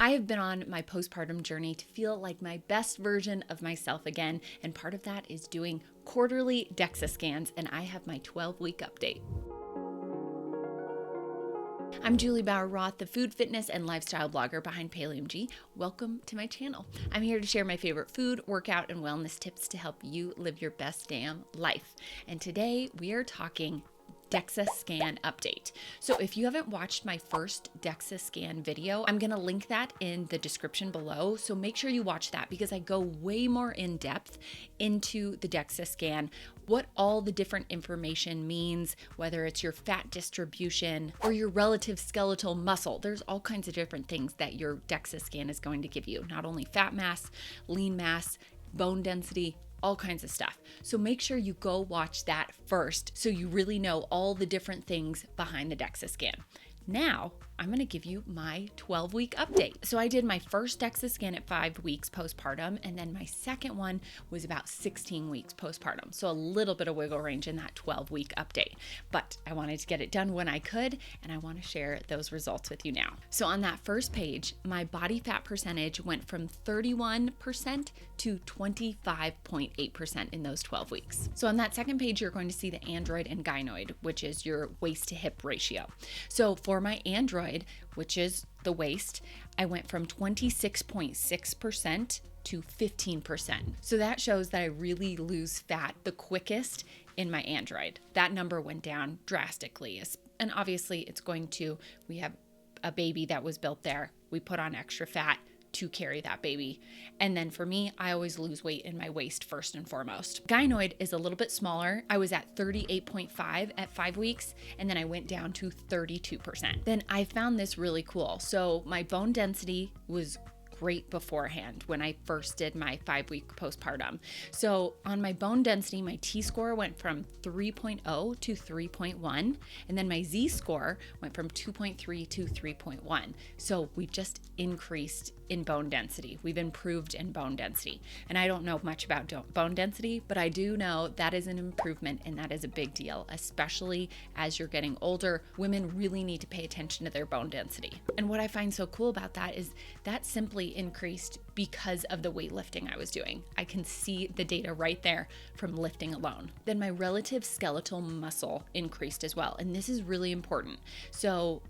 I have been on my postpartum journey to feel like my best version of myself again, and part of that is doing quarterly Dexa scans, and I have my 12-week update. I'm Juli Bauer Roth, the food, fitness, and lifestyle blogger behind PaleOMG. Welcome to my channel. I'm here to share my favorite food, workout, and wellness tips to help you live your best damn life. And today we are talking dexascan update. So if you haven't watched my first dexascan video, I'm going to link that in the description below. So make sure you watch that because I go way more in depth into the dexascan, what all the different information means, whether it's your fat distribution or your relative skeletal muscle. There's all kinds of different things that your dexascan is going to give you, not only fat mass, lean mass, bone density, all kinds of stuff. So make sure you go watch that first so you really know all the different things behind the dexascan. Now, I'm going to give you my 12-week update. So I did my first Dexa scan at 5 weeks postpartum, and then my second one was about 16 weeks postpartum. So a little bit of wiggle range in that 12-week update. But I wanted to get it done when I could, and I want to share those results with you now. So on that first page, my body fat percentage went from 31% to 25.8% in those 12 weeks. So on that second page, you're going to see the android and gynoid, which is your waist to hip ratio. So for my android, which is the waist, I went from 26.6% to 15%. So that shows that I really lose fat the quickest in my android. That number went down drastically. And obviously we have a baby that was built there. We put on extra fat to carry that baby. And then for me, I always lose weight in my waist first and foremost. Gynoid is a little bit smaller. I was at 38.5 at 5 weeks, and then I went down to 32%. Then I found this really cool. So my bone density was great beforehand when I first did my 5-week postpartum. So on my bone density, my T-score went from 3.0 to 3.1, and then my Z-score went from 2.3 to 3.1. So we've just increased in bone density. We've improved in bone density. And I don't know much about bone density, but I do know that is an improvement, and that is a big deal, especially as you're getting older. Women really need to pay attention to their bone density. And what I find so cool about that is that simply increased because of the weightlifting I was doing. I can see the data right there from lifting alone. Then my relative skeletal muscle increased as well. And this is really important. So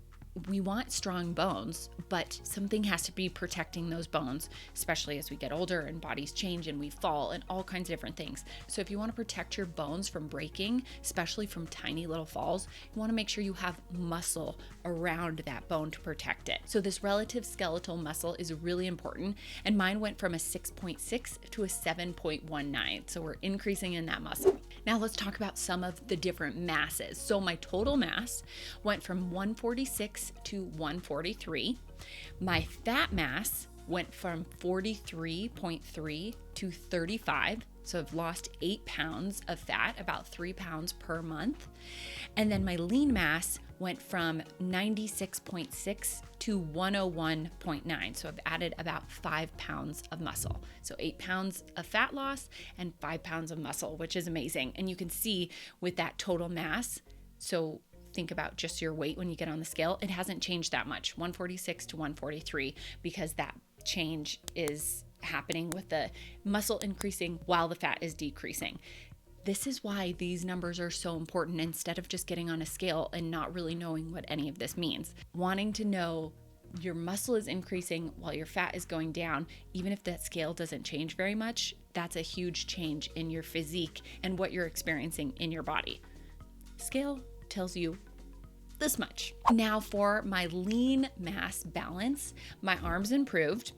we want strong bones, but something has to be protecting those bones, especially as we get older and bodies change and we fall and all kinds of different things. So if you want to protect your bones from breaking, especially from tiny little falls, you want to make sure you have muscle around that bone to protect it. So this relative skeletal muscle is really important, and mine went from a 6.6 to a 7.19. So we're increasing in that muscle. Now let's talk about some of the different masses. So my total mass went from 146 to 143. My fat mass went from 43.3 to 35. So I've lost 8 pounds of fat, about 3 pounds per month. And then my lean mass went from 96.6 to 101.9. So I've added about 5 pounds of muscle. So 8 pounds of fat loss and 5 pounds of muscle, which is amazing. And you can see with that total mass, so think about just your weight when you get on the scale, it hasn't changed that much, 146 to 143, because that change is happening with the muscle increasing while the fat is decreasing. This is why these numbers are so important instead of just getting on a scale and not really knowing what any of this means. Wanting to know your muscle is increasing while your fat is going down, even if that scale doesn't change very much, that's a huge change in your physique and what you're experiencing in your body. Scale tells you this much. Now for my lean mass balance, my arms improved.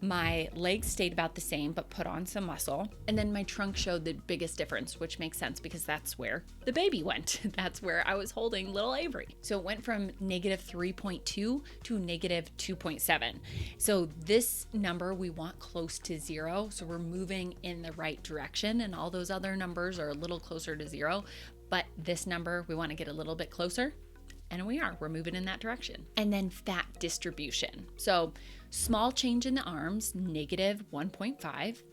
My legs stayed about the same, but put on some muscle. And then my trunk showed the biggest difference, which makes sense because that's where the baby went. That's where I was holding little Avery. So it went from negative 3.2 to negative 2.7. So this number we want close to 0. So we're moving in the right direction, and all those other numbers are a little closer to 0. But this number, we want to get a little bit closer. And we're moving in that direction. And then fat distribution. So small change in the arms, negative 1.5.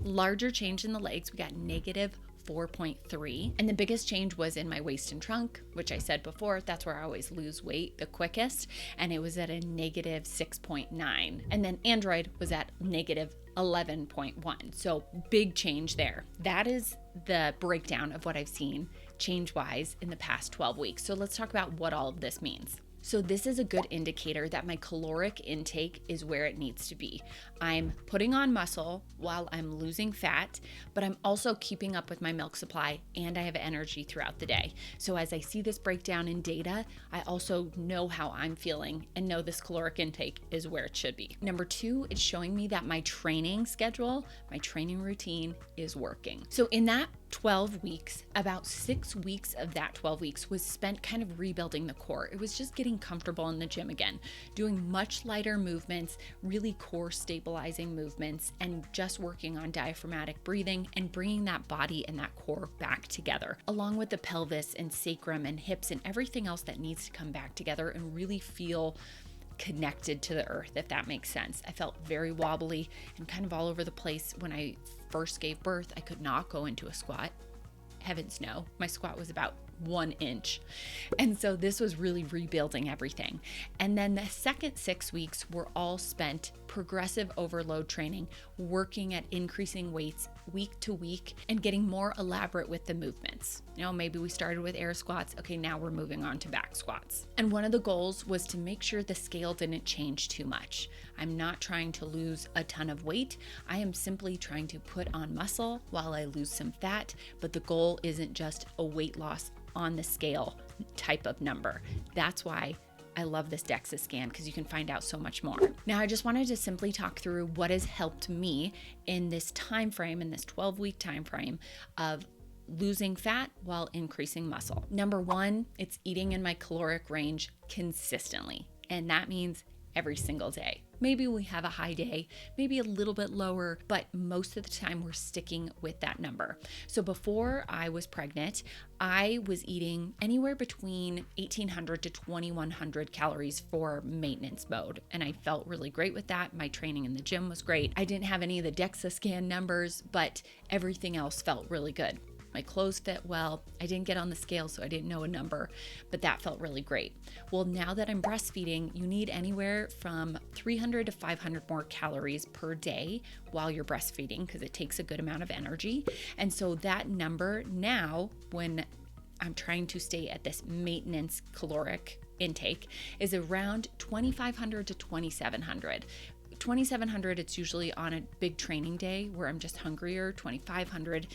Larger change in the legs, we got negative 4.3. And the biggest change was in my waist and trunk, which I said before, that's where I always lose weight the quickest. And it was at a negative 6.9. And then Android was at negative 11.1. So big change there. That is the breakdown of what I've seen change-wise in the past 12 weeks. So let's talk about what all of this means. So this is a good indicator that my caloric intake is where it needs to be. I'm putting on muscle while I'm losing fat, but I'm also keeping up with my milk supply and I have energy throughout the day. So as I see this breakdown in data, I also know how I'm feeling and know this caloric intake is where it should be. Number 2, it's showing me that my training schedule, my training routine is working. So in that 12 weeks, about 6 weeks of that 12 weeks was spent kind of rebuilding the core. It was just getting comfortable in the gym again, doing much lighter movements, really core stabilizing movements, and just working on diaphragmatic breathing and bringing that body and that core back together, along with the pelvis and sacrum and hips and everything else that needs to come back together and really feel connected to the earth, if that makes sense. I felt very wobbly and kind of all over the place when I first gave birth. I could not go into a squat. Heavens no, my squat was about 1 inch. And so this was really rebuilding everything. And then the second 6 weeks were all spent progressive overload training, working at increasing weights week to week and getting more elaborate with the movements. You know, maybe we started with air squats. Okay, now we're moving on to back squats. And one of the goals was to make sure the scale didn't change too much. I'm not trying to lose a ton of weight. I am simply trying to put on muscle while I lose some fat, but the goal isn't just a weight loss on the scale type of number. That's why I love this Dexa scan, because you can find out so much more. Now, I just wanted to simply talk through what has helped me in this time frame, in this 12-week time frame of losing fat while increasing muscle. Number 1, it's eating in my caloric range consistently. And that means every single day. Maybe we have a high day, maybe a little bit lower, but most of the time we're sticking with that number. So before I was pregnant, I was eating anywhere between 1,800 to 2,100 calories for maintenance mode. And I felt really great with that. My training in the gym was great. I didn't have any of the dexascan numbers, but everything else felt really good. My clothes fit well. I didn't get on the scale, so I didn't know a number, but that felt really great. Well, now that I'm breastfeeding, you need anywhere from 300 to 500 more calories per day while you're breastfeeding, because it takes a good amount of energy. And so that number now, when I'm trying to stay at this maintenance caloric intake, is around 2,500 to 2,700. 2,700, it's usually on a big training day where I'm just hungrier. 2,500,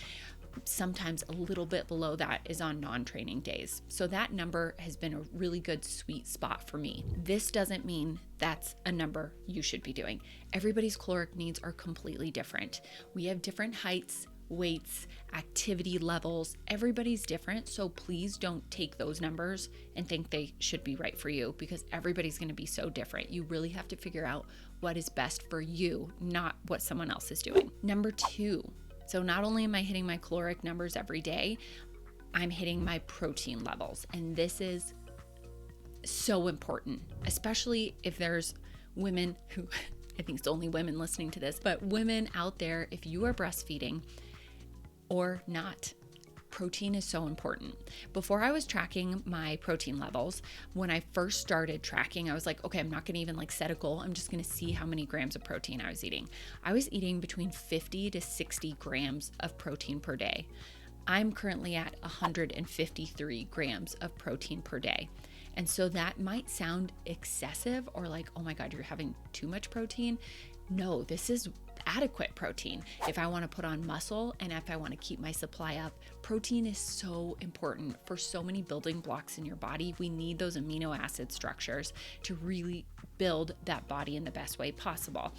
sometimes a little bit below that, is on non-training days. So that number has been a really good sweet spot for me. This doesn't mean that's a number you should be doing. Everybody's caloric needs are completely different. We have different heights, weights, activity levels. Everybody's different. So please don't take those numbers and think they should be right for you, because everybody's going to be so different. You really have to figure out what is best for you, not what someone else is doing. Number 2, so not only am I hitting my caloric numbers every day, I'm hitting my protein levels. And this is so important, especially if there's women who, I think it's only women listening to this, but women out there, if you are breastfeeding or not, protein is so important. Before I was tracking my protein levels, when I first started tracking, I was like, okay, I'm not going to even set a goal. I'm just going to see how many grams of protein I was eating. I was eating between 50 to 60 grams of protein per day. I'm currently at 153 grams of protein per day. And so that might sound excessive or like, oh my God, you're having too much protein. No, this is adequate protein. If I want to put on muscle and if I want to keep my supply up, protein is so important for so many building blocks in your body. We need those amino acid structures to really build that body in the best way possible.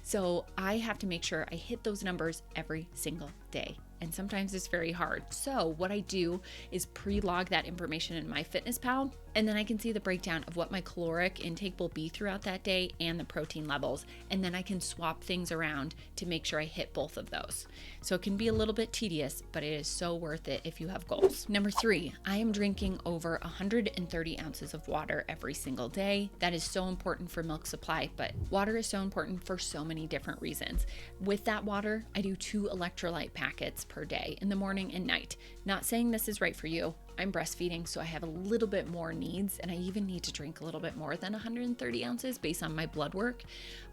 So I have to make sure I hit those numbers every single day. And sometimes it's very hard. So what I do is pre-log that information in MyFitnessPal And then I can see the breakdown of what my caloric intake will be throughout that day and the protein levels. And then I can swap things around to make sure I hit both of those. So it can be a little bit tedious, but it is so worth it if you have goals. Number 3, I am drinking over 130 ounces of water every single day. That is so important for milk supply, but water is so important for so many different reasons. With that water, I do 2 electrolyte packets per day in the morning and night. Not saying this is right for you. I'm breastfeeding, so I have a little bit more needs, and I even need to drink a little bit more than 130 ounces based on my blood work,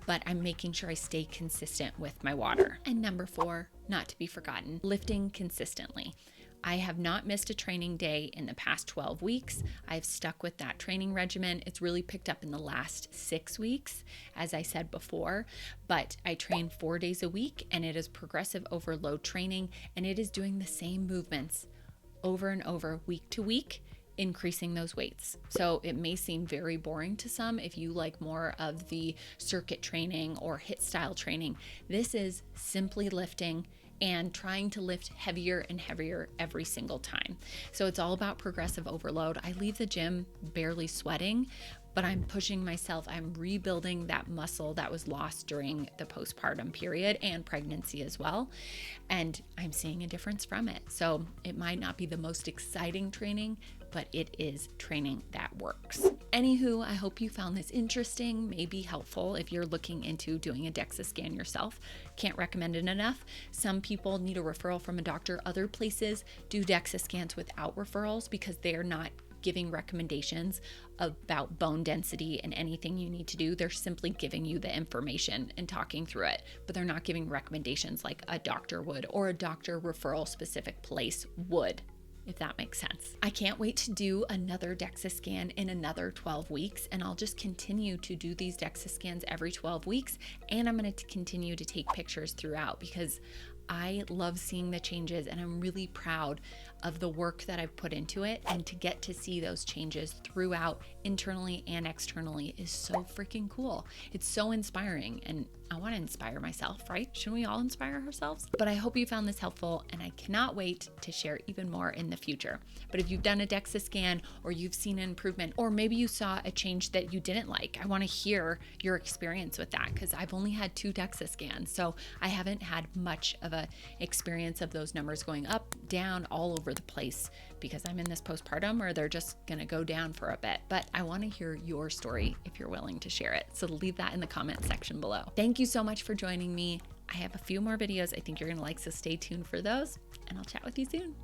but I'm making sure I stay consistent with my water. And number 4, not to be forgotten, lifting consistently. I have not missed a training day in the past 12 weeks. I've stuck with that training regimen. It's really picked up in the last 6 weeks, as I said before, but I train 4 days a week, and it is progressive overload training, and it is doing the same movements over and over week to week, increasing those weights. So it may seem very boring to some if you like more of the circuit training or HIIT style training. This is simply lifting and trying to lift heavier and heavier every single time. So it's all about progressive overload. I leave the gym barely sweating, but I'm pushing myself. I'm rebuilding that muscle that was lost during the postpartum period and pregnancy as well. And I'm seeing a difference from it. So it might not be the most exciting training, but it is training that works. Anywho, I hope you found this interesting, maybe helpful if you're looking into doing a DEXA scan yourself. Can't recommend it enough. Some people need a referral from a doctor. Other places do DEXA scans without referrals because they're not giving recommendations about bone density and anything you need to do. They're simply giving you the information and talking through it, but they're not giving recommendations like a doctor would or a doctor referral specific place would, if that makes sense. I can't wait to do another DEXA scan in another 12 weeks, and I'll just continue to do these DEXA scans every 12 weeks, and I'm going to continue to take pictures throughout because I love seeing the changes, and I'm really proud of the work that I've put into it, and to get to see those changes throughout internally and externally is so freaking cool. It's so inspiring, and I want to inspire myself, right? Shouldn't we all inspire ourselves? But I hope you found this helpful, and I cannot wait to share even more in the future. But if you've done a DEXA scan, or you've seen an improvement, or maybe you saw a change that you didn't like, I want to hear your experience with that, because I've only had 2 DEXA scans, so I haven't had much of a experience of those numbers going up, down, all over the place, because I'm in this postpartum, or they're just gonna go down for a bit. But I want to hear your story if you're willing to share it. So leave that in the comment section below. Thank you so much for joining me. I have a few more videos I think you're gonna like, so stay tuned for those, and I'll chat with you soon.